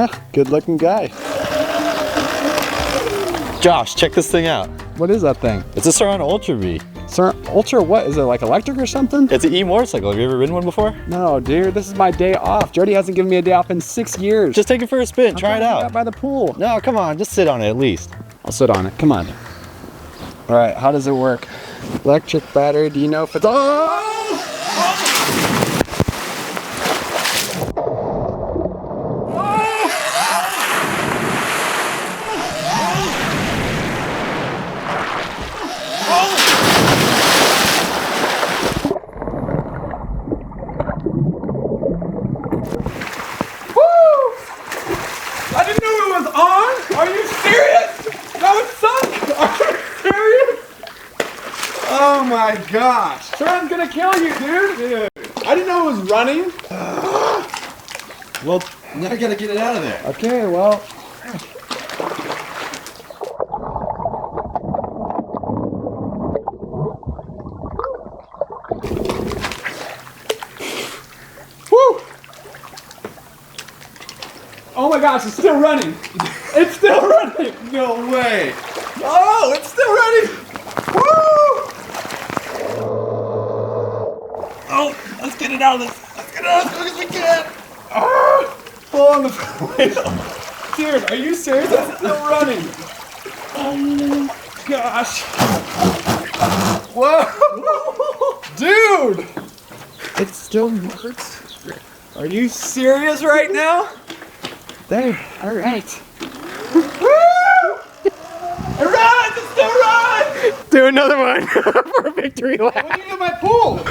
Yeah, good looking guy. Josh, check this thing out. What is that thing? It's a Surron Ultra Bee. Surron Ultra, what? Is it like electric or something? It's an e-motorcycle. Have you ever ridden one before? No, dude, this is my day off. Jody hasn't given me a day off in 6 years. Just take it for a spin, try it out. By the pool. No, come on, just sit on it at least. I'll sit on it, come on. All right, how does it work? Electric battery, do you know if it's... I didn't know it was on! Are you serious? That was sunk! Are you serious? Oh my gosh. Surron's gonna kill you, dude! I didn't know it was running. Well, now I gotta get it out of there. Okay, well... Woo! Oh my gosh, it's still running! It's still running! No way! Oh, it's still running! Woo! Oh, let's get it out of this! Let's get it out as quick as we can! Pull on the wheel! Dude, are you serious? It's still running! Oh gosh! Whoa! Dude! It still works? Are you serious right now? There, all right. Woo! It runs! It still runs! Do another one for a victory lap. What do you do in my pool?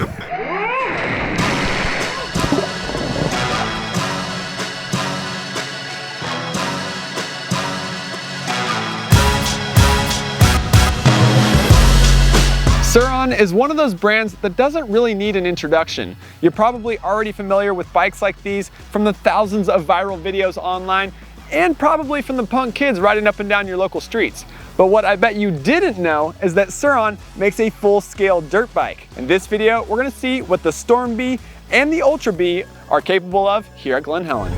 Surron is one of those brands that doesn't really need an introduction. You're probably already familiar with bikes like these from the thousands of viral videos online and probably from the punk kids riding up and down your local streets. But what I bet you didn't know is that Surron makes a full-scale dirt bike. In this video, we're gonna see what the Storm Bee and the Ultra Bee are capable of here at Glen Helen.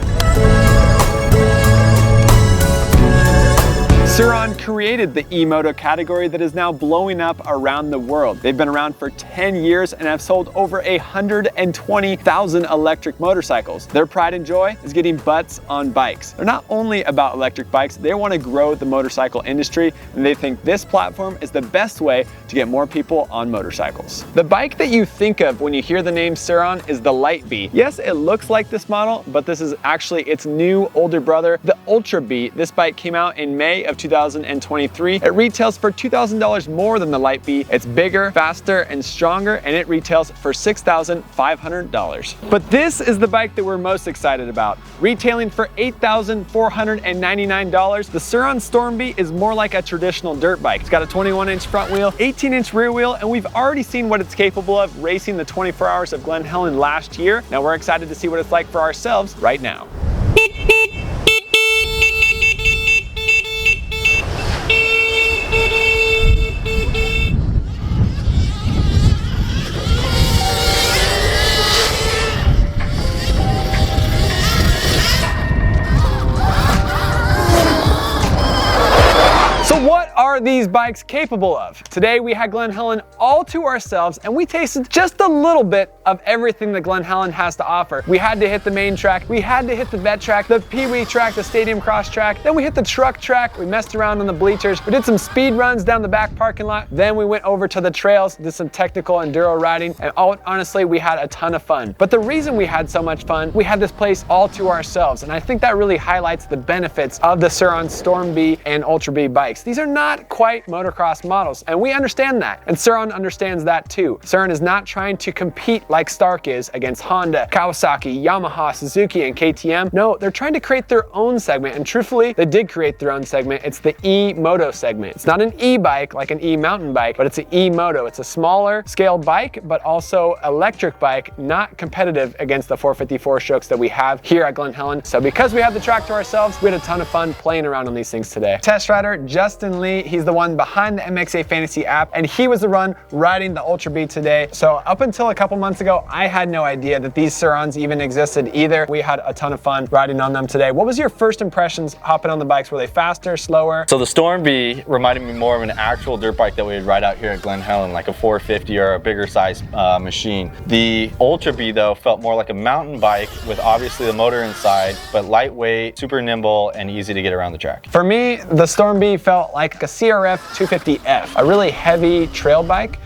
Surron created the E-Moto category that is now blowing up around the world. They've been around for 10 years and have sold over 120,000 electric motorcycles. Their pride and joy is getting butts on bikes. They're not only about electric bikes, they want to grow the motorcycle industry, and they think this platform is the best way to get more people on motorcycles. The bike that you think of when you hear the name Surron is the Light Bee. Yes, it looks like this model, but this is actually its new older brother, the Ultra Bee. This bike came out in May of 2023. It retails for $2,000 more than the Light Bee. It's bigger, faster, and stronger, and it retails for $6,500. But this is the bike that we're most excited about. Retailing for $8,499, the Surron Storm Bee is more like a traditional dirt bike. It's got a 21-inch front wheel, 18-inch rear wheel, and we've already seen what it's capable of racing the 24 Hours of Glen Helen last year. Now we're excited to see what it's like for ourselves right now. What are these bikes capable of? Today we had Glen Helen all to ourselves and we tasted just a little bit of everything that Glen Helen has to offer. We had to hit the main track, we had to hit the vet track, the pee-wee track, the stadium cross track, then we hit the truck track, we messed around on the bleachers, we did some speed runs down the back parking lot, then we went over to the trails, did some technical enduro riding, and honestly we had a ton of fun. But the reason we had so much fun, we had this place all to ourselves, and I think that really highlights the benefits of the Surron Storm Bee and Ultra Bee bikes. These are not quite motocross models, and we understand that, and Surron understands that too. Surron is not trying to compete like Stark is against Honda, Kawasaki, Yamaha, Suzuki, and KTM. No, they're trying to create their own segment, and truthfully, they did create their own segment. It's the E-Moto segment. It's not an e-bike like an e-mountain bike, but it's an E-Moto. It's a smaller scale bike, but also electric bike, not competitive against the 454 strokes that we have here at Glen Helen. So because we have the track to ourselves, we had a ton of fun playing around on these things today. Test rider Justin Lee, he's the one behind the MXA Fantasy app, and he was the one riding the Ultra Bee today. So up until a couple months ago, I had no idea that these Surrons even existed either. We had a ton of fun riding on them today. What was your first impressions hopping on the bikes? Were they faster, slower? So the Storm Bee reminded me more of an actual dirt bike that we would ride out here at Glen Helen, like a 450 or a bigger size machine. The Ultra Bee though felt more like a mountain bike with obviously the motor inside, but lightweight, super nimble, and easy to get around the track. For me, the Storm Bee felt like a CRF 250F, a really heavy trail bike.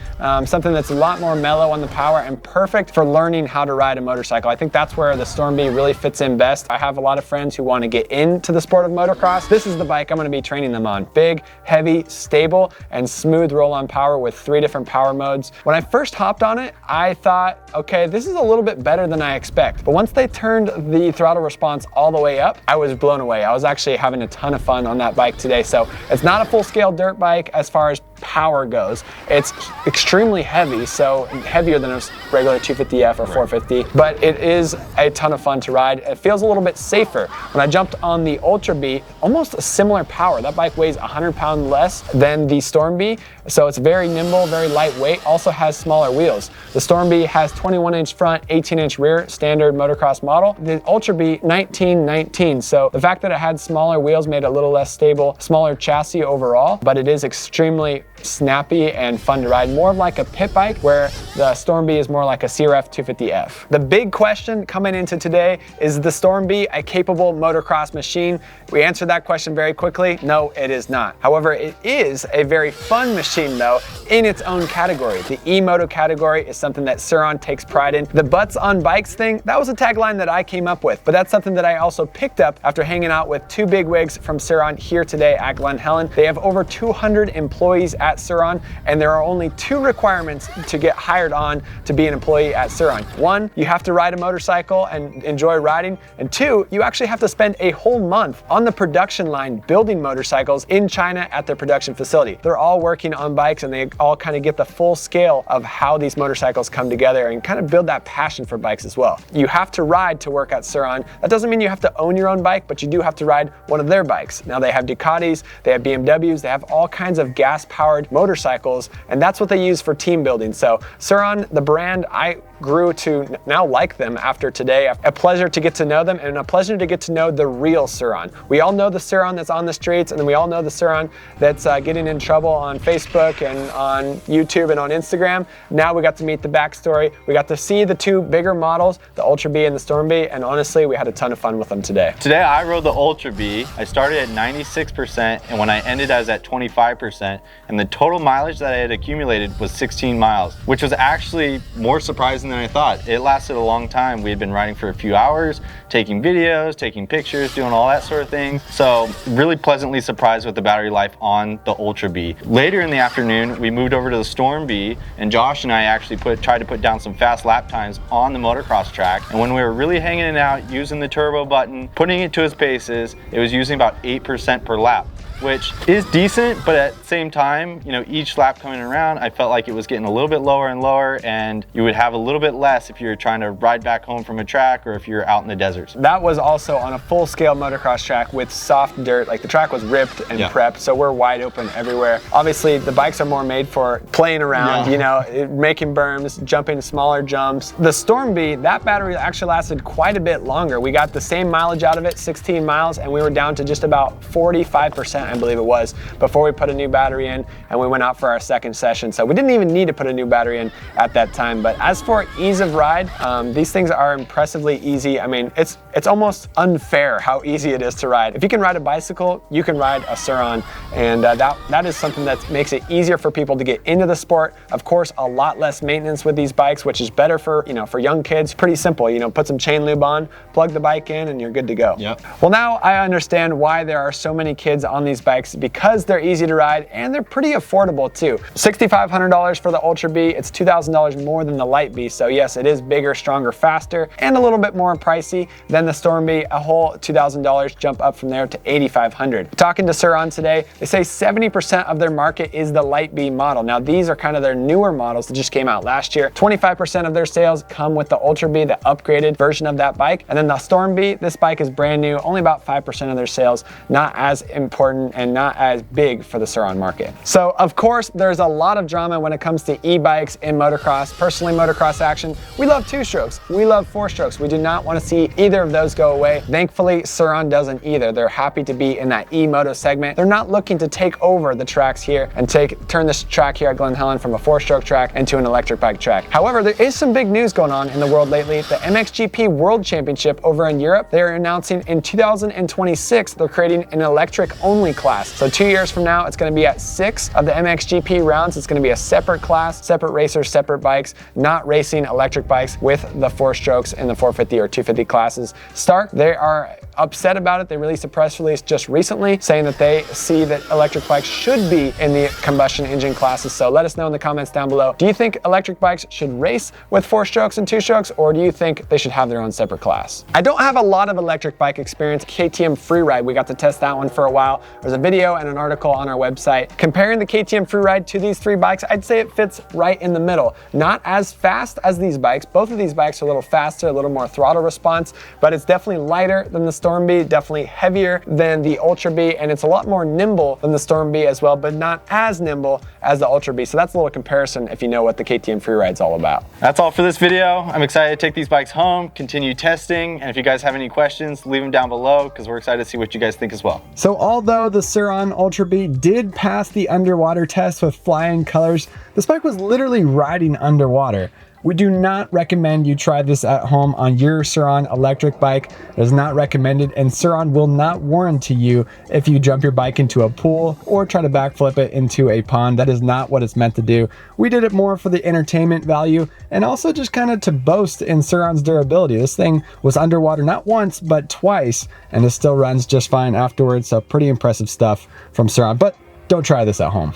Something that's a lot more mellow on the power and perfect for learning how to ride a motorcycle. I think that's where the Storm Bee really fits in best. I have a lot of friends who want to get into the sport of motocross. This is the bike I'm going to be training them on. Big, heavy, stable, and smooth roll-on power with 3 different power modes. When I first hopped on it, I thought, okay, this is a little bit better than I expect. But once they turned the throttle response all the way up, I was blown away. I was actually having a ton of fun on that bike today. So it's not a full-scale dirt bike as far as power goes. It's extremely heavy, so heavier than a regular 250F or 450, but it is a ton of fun to ride. It feels a little bit safer. When I jumped on the Ultra Bee, almost a similar power. That bike weighs 100 pounds less than the Storm Bee, so it's very nimble, very lightweight, also has smaller wheels. The Storm Bee has 21-inch front, 18-inch rear, standard motocross model. The Ultra Bee, 1919, so the fact that it had smaller wheels made it a little less stable, smaller chassis overall, but it is extremely snappy and fun to ride, more of like a pit bike, where the Storm Bee is more like a CRF 250F. The big question coming into today is the Storm Bee a capable motocross machine? We answered that question very quickly. No, it is not. However, it is a very fun machine though in its own category. The E-Moto category is something that Surron takes pride in. The butts on bikes thing, that was a tagline that I came up with, but that's something that I also picked up after hanging out with 2 bigwigs from Surron here today at Glen Helen. They have over 200 employees at Surron, and there are only 2 requirements to get hired on to be an employee at Surron. 1, you have to ride a motorcycle and enjoy riding, and 2, you actually have to spend a whole month on the production line building motorcycles in China at their production facility. They're all working on bikes, and they all kind of get the full scale of how these motorcycles come together and kind of build that passion for bikes as well. You have to ride to work at Surron. That doesn't mean you have to own your own bike, but you do have to ride one of their bikes. Now they have Ducatis, they have BMWs, they have all kinds of gas-powered motorcycles, and that's what they use for team building. So Surron, the brand, I grew to now like them after today. A pleasure to get to know them, and a pleasure to get to know the real Surron. We all know the Surron that's on the streets, and then we all know the Surron that's getting in trouble on Facebook and on YouTube and on Instagram. Now we got to meet the backstory. We got to see the 2 bigger models, the Ultra Bee and the Storm Bee, and honestly, we had a ton of fun with them today. Today I rode the Ultra Bee. I started at 96%, and when I ended I was at 25%, and the total mileage that I had accumulated was 16 miles, which was actually more surprising than I thought. It lasted a long time. We had been riding for a few hours, taking videos, taking pictures, doing all that sort of thing. So really pleasantly surprised with the battery life on the Ultra Bee. Later in the afternoon, we moved over to the Storm Bee, and Josh and I actually tried to put down some fast lap times on the motocross track. And when we were really hanging it out, using the turbo button, putting it to its paces, it was using about 8% per lap, which is decent, but at the same time, you know, each lap coming around, I felt like it was getting a little bit lower and lower, and you would have a little bit less if you were trying to ride back home from a track or if you're out in the deserts. That was also on a full-scale motocross track with soft dirt. Like the track was ripped and prepped, so we're wide open everywhere. Obviously, the bikes are more made for playing around, you know, making berms, jumping smaller jumps. The Storm Bee, that battery actually lasted quite a bit longer. We got the same mileage out of it, 16 miles, and we were down to just about 45%, I believe it was, before we put a new battery in and we went out for our second session. So we didn't even need to put a new battery in at that time. But as for ease of ride, these things are impressively easy. I mean, it's almost unfair how easy it is to ride. If you can ride a bicycle, you can ride a Surron, and that is something that makes it easier for people to get into the sport. Of course, a lot less maintenance with these bikes, which is better for, you know, for young kids. Pretty simple, you know, put some chain lube on, plug the bike in, and you're good to go. Well, now I understand why there are so many kids on these bikes, because they're easy to ride and they're pretty affordable too. $6,500 for the Ultra Bee. It's $2,000 more than the Light Bee. So yes, it is bigger, stronger, faster, and a little bit more pricey than the Storm Bee. A whole $2,000 jump up from there to $8,500. Talking to Surron today, they say 70% of their market is the Light Bee model. Now these are kind of their newer models that just came out last year. 25% of their sales come with the Ultra Bee, the upgraded version of that bike. And then the Storm Bee, this bike is brand new, only about 5% of their sales, not as important important and not as big for the Surron market. So of course, there's a lot of drama when it comes to e-bikes in motocross. Personally, motocross action, we love 2-strokes, we love 4-strokes. We do not want to see either of those go away. Thankfully, Surron doesn't either. They're happy to be in that E-Moto segment. They're not looking to take over the tracks here and turn this track here at Glen Helen from a 4-stroke track into an electric bike track. However, there is some big news going on in the world lately. The MXGP World Championship over in Europe, they're announcing in 2026, they're creating an electric only class. So 2 years from now, it's going to be at 6 of the MXGP rounds. It's going to be a separate class, separate racers, separate bikes, not racing electric bikes with the 4-strokes in the 450 or 250 classes. Stark, they are upset about it. They released a press release just recently saying that they see that electric bikes should be in the combustion engine classes. So let us know in the comments down below. Do you think electric bikes should race with 4-strokes and 2-strokes, or do you think they should have their own separate class? I don't have a lot of electric bike experience. KTM Freeride, we got to test that one for a while. There's a video and an article on our website. Comparing the KTM Freeride to these 3 bikes, I'd say it fits right in the middle. Not as fast as these bikes. Both of these bikes are a little faster, a little more throttle response, but it's definitely lighter than the Storm Bee, definitely heavier than the Ultra Bee, and it's a lot more nimble than the Storm Bee as well, but not as nimble as the Ultra Bee. So that's a little comparison if you know what the KTM Freeride's all about. That's all for this video. I'm excited to take these bikes home, continue testing, and if you guys have any questions, leave them down below because we're excited to see what you guys think as well. So although the Surron Ultra Bee did pass the underwater test with flying colors, this bike was literally riding underwater. We do not recommend you try this at home on your Surron electric bike. It is not recommended, and Surron will not warranty you if you jump your bike into a pool or try to backflip it into a pond. That is not what it's meant to do. We did it more for the entertainment value and also just kind of to boast in Surron's durability. This thing was underwater not once, but twice, and it still runs just fine afterwards. So pretty impressive stuff from Surron, but don't try this at home.